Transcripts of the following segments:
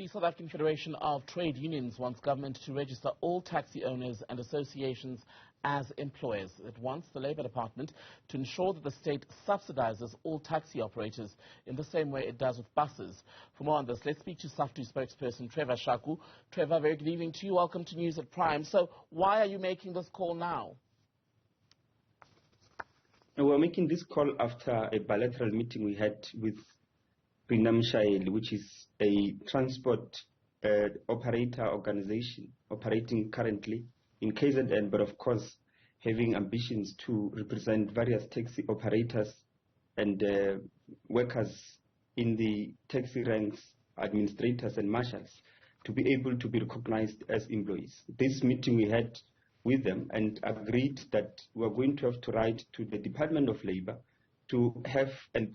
The South African Federation of Trade Unions wants government to register all taxi owners and associations as employers. It wants the Labour Department to ensure that the state subsidises all taxi operators in the same way it does with buses. For more on this, let's speak to Saftu spokesperson Trevor Shaku. Trevor, very good evening to you. Welcome to News at Prime. So why are you making this call now? We're making this call after a bilateral meeting we had with Qina, which is a transport operator organization operating currently in KZN, but of course having ambitions to represent various taxi operators and workers in the taxi ranks, administrators and marshals, to be able to be recognized as employees. This meeting we had with them and agreed that we're going to have to write to the Department of Labor to have and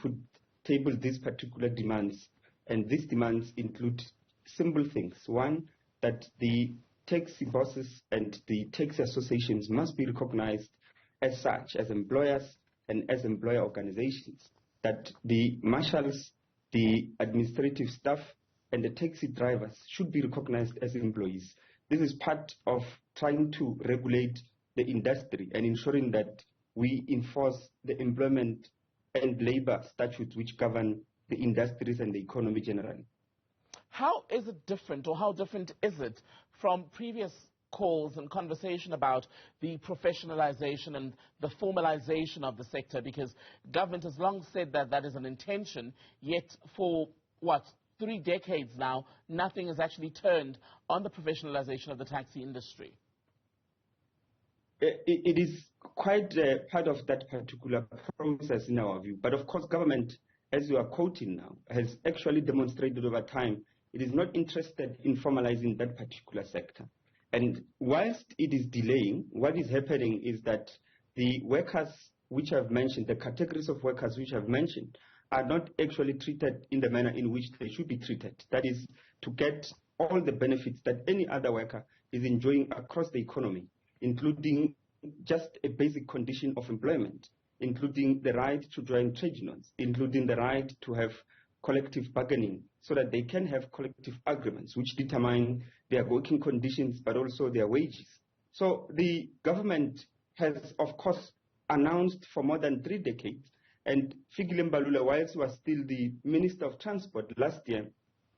table these particular demands. And these demands include simple things. One, that the taxi bosses and the taxi associations must be recognized as such, as employers and as employer organizations. That the marshals, the administrative staff, and the taxi drivers should be recognized as employees. This is part of trying to regulate the industry and ensuring that we enforce the employment and labor statutes which govern the industries and the economy generally. How is it different, or how different is it from previous calls and conversation about the professionalization and the formalization of the sector? Because government has long said that that is an intention, yet for, 3 decades now, nothing has actually turned on the professionalization of the taxi industry. It is quite part of that particular process in our view. But of course, government, as you are quoting now, has actually demonstrated over time it is not interested in formalizing that particular sector. And whilst it is delaying, what is happening is that the workers which I've mentioned, the categories of workers which I've mentioned, are not actually treated in the manner in which they should be treated. That is, to get all the benefits that any other worker is enjoying across the economy, including just a basic condition of employment, including the right to join trade unions, including the right to have collective bargaining so that they can have collective agreements which determine their working conditions but also their wages. So the government has, of course, announced for more than 3 decades, and Fikile Mbalula, whilst he was still the Minister of Transport last year,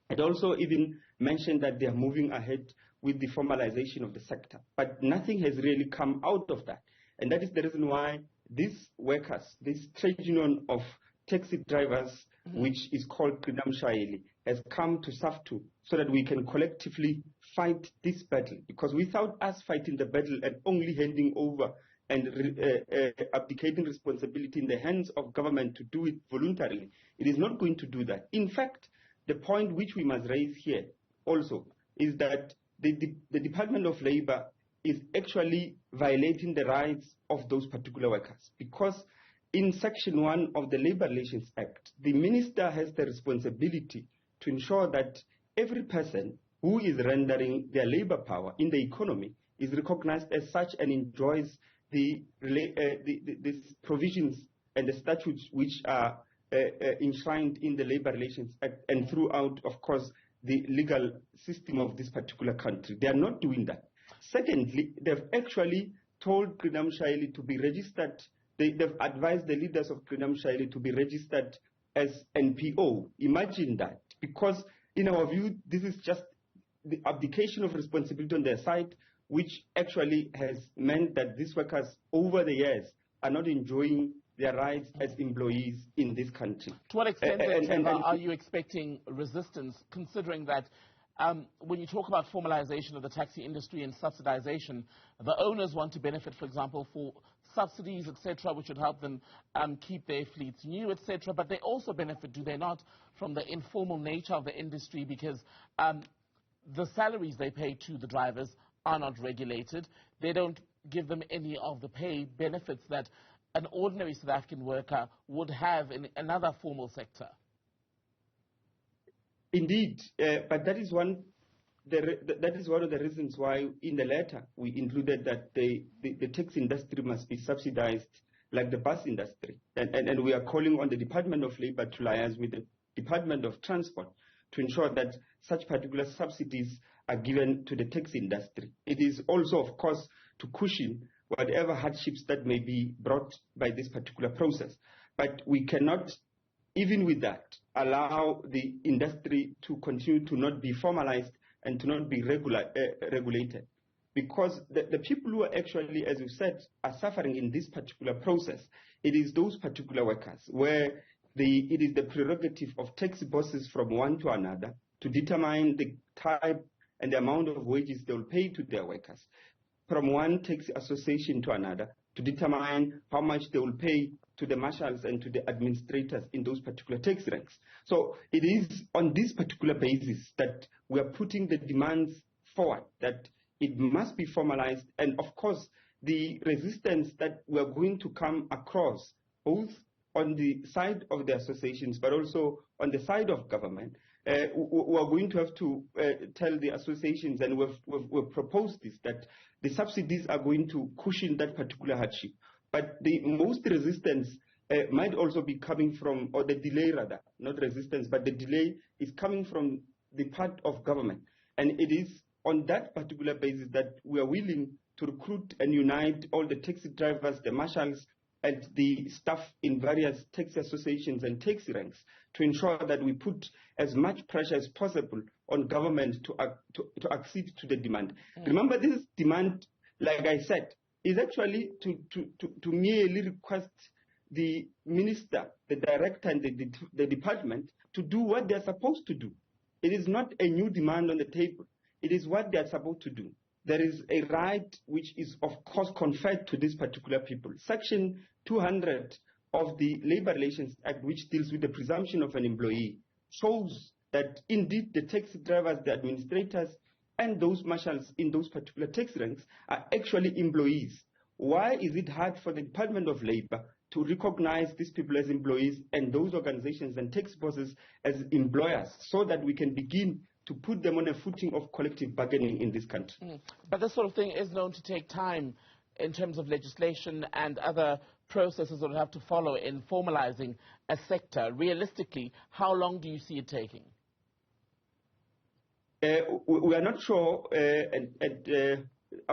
had also even mentioned that they are moving ahead with the formalization of the sector. But nothing has really come out of that. And that is the reason why these workers, this trade union of taxi drivers, which is called Qina, has come to Saftu so that we can collectively fight this battle. Because without us fighting the battle and only handing over and abdicating responsibility in the hands of government to do it voluntarily, it is not going to do that. In fact, the point which we must raise here also is that the Department of Labor is actually violating the rights of those particular workers, because in Section 1 of the Labor Relations Act, the minister has the responsibility to ensure that every person who is rendering their labor power in the economy is recognized as such and enjoys these provisions and the statutes which are enshrined in the Labor Relations Act and throughout, of course, the legal system of this particular country. They are not doing that. Secondly, they've actually told Qina to be registered. They've advised the leaders of Qina to be registered as NPO. Imagine that. Because in our view, this is just the abdication of responsibility on their side, which actually has meant that these workers over the years are not enjoying their rights as employees in this country. To what extent, are you expecting resistance, considering that when you talk about formalization of the taxi industry and subsidization, the owners want to benefit, for example, for subsidies, etc., which would help them keep their fleets new, etc., but they also benefit, do they not, from the informal nature of the industry, because the salaries they pay to the drivers are not regulated. They don't give them any of the pay benefits that an ordinary South African worker would have in another formal sector. Indeed, but that is one of the reasons why in the letter we included that the taxi industry must be subsidized like the bus industry. And we are calling on the Department of Labor to liaise with the Department of Transport to ensure that such particular subsidies are given to the taxi industry. It is also, of course, to cushion whatever hardships that may be brought by this particular process. But we cannot, even with that, allow the industry to continue to not be formalized and to not be regulated. Because the people who are actually, as you said, are suffering in this particular process, it is those particular workers where it is the prerogative of taxi bosses from one to another to determine the type and the amount of wages they will pay to their workers, from one taxi association to another to determine how much they will pay to the marshals and to the administrators in those particular taxi ranks. So it is on this particular basis that we are putting the demands forward, that it must be formalized. And of course, the resistance that we are going to come across, both on the side of the associations, but also on the side of government, we are going to have to tell the associations, and we've proposed this, that the subsidies are going to cushion that particular hardship. But the most resistance might also be coming from, or the delay rather, not resistance, but the delay is coming from the part of government. And it is on that particular basis that we are willing to recruit and unite all the taxi drivers, the marshals, and the staff in various taxi associations and taxi ranks to ensure that we put as much pressure as possible on government to accede to the demand. Remember, this demand, like I said, is actually to merely request the minister, the director, and the department to do what they're supposed to do. It is not a new demand on the table. It is what they're supposed to do. There is a right which is, of course, conferred to these particular people. Section 200 of the Labour Relations Act, which deals with the presumption of an employee, shows that indeed the taxi drivers, the administrators, and those marshals in those particular taxi ranks are actually employees. Why is it hard for the Department of Labour to recognize these people as employees and those organizations and taxi bosses as employers, so that we can begin to put them on a footing of collective bargaining in this country? But this sort of thing is known to take time in terms of legislation and other processes that will have to follow in formalizing a sector. Realistically, how long do you see it taking? We are not sure, and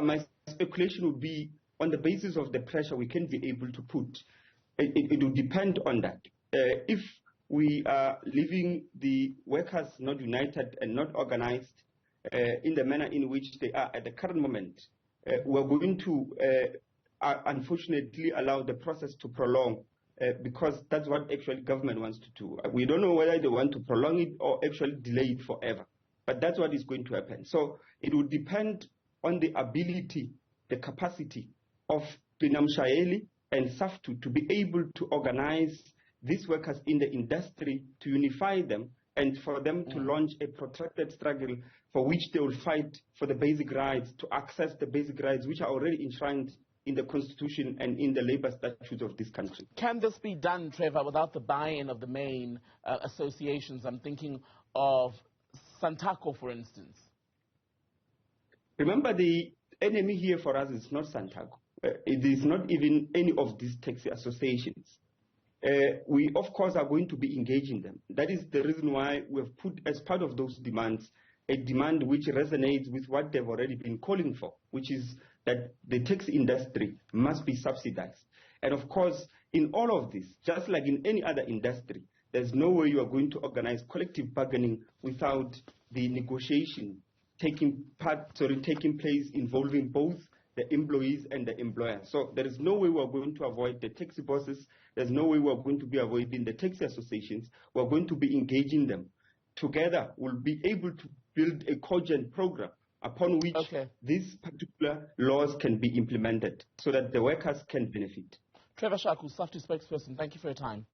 my speculation would be on the basis of the pressure we can be able to put. It will depend on that. If we are leaving the workers not united and not organized in the manner in which they are at the current moment, we're going to unfortunately allow the process to prolong, because that's what actually government wants to do. We don't know whether they want to prolong it or actually delay it forever, but that's what is going to happen. So it will depend on the ability, the capacity of Qina and Saftu to be able to organize these workers in the industry, to unify them, and for them to launch a protracted struggle for which they will fight for the basic rights, to access the basic rights which are already enshrined in the Constitution and in the labor statutes of this country. Can this be done, Trevor, without the buy-in of the main associations? I'm thinking of Santaco, for instance. Remember, the enemy here for us is not Santaco. It is not even any of these taxi associations. We, of course, are going to be engaging them. That is the reason why we have put, as part of those demands, a demand which resonates with what they've already been calling for, which is that the taxi industry must be subsidized. And of course, in all of this, just like in any other industry, there's no way you are going to organize collective bargaining without the negotiation taking place involving both the employees and the employers. So there is no way we are going to avoid the taxi bosses. There's no way we are going to be avoiding the taxi associations. We are going to be engaging them. Together, we'll be able to build a cogent program upon which these particular laws can be implemented so that the workers can benefit. Trevor Shaku, Saftu spokesperson, thank you for your time.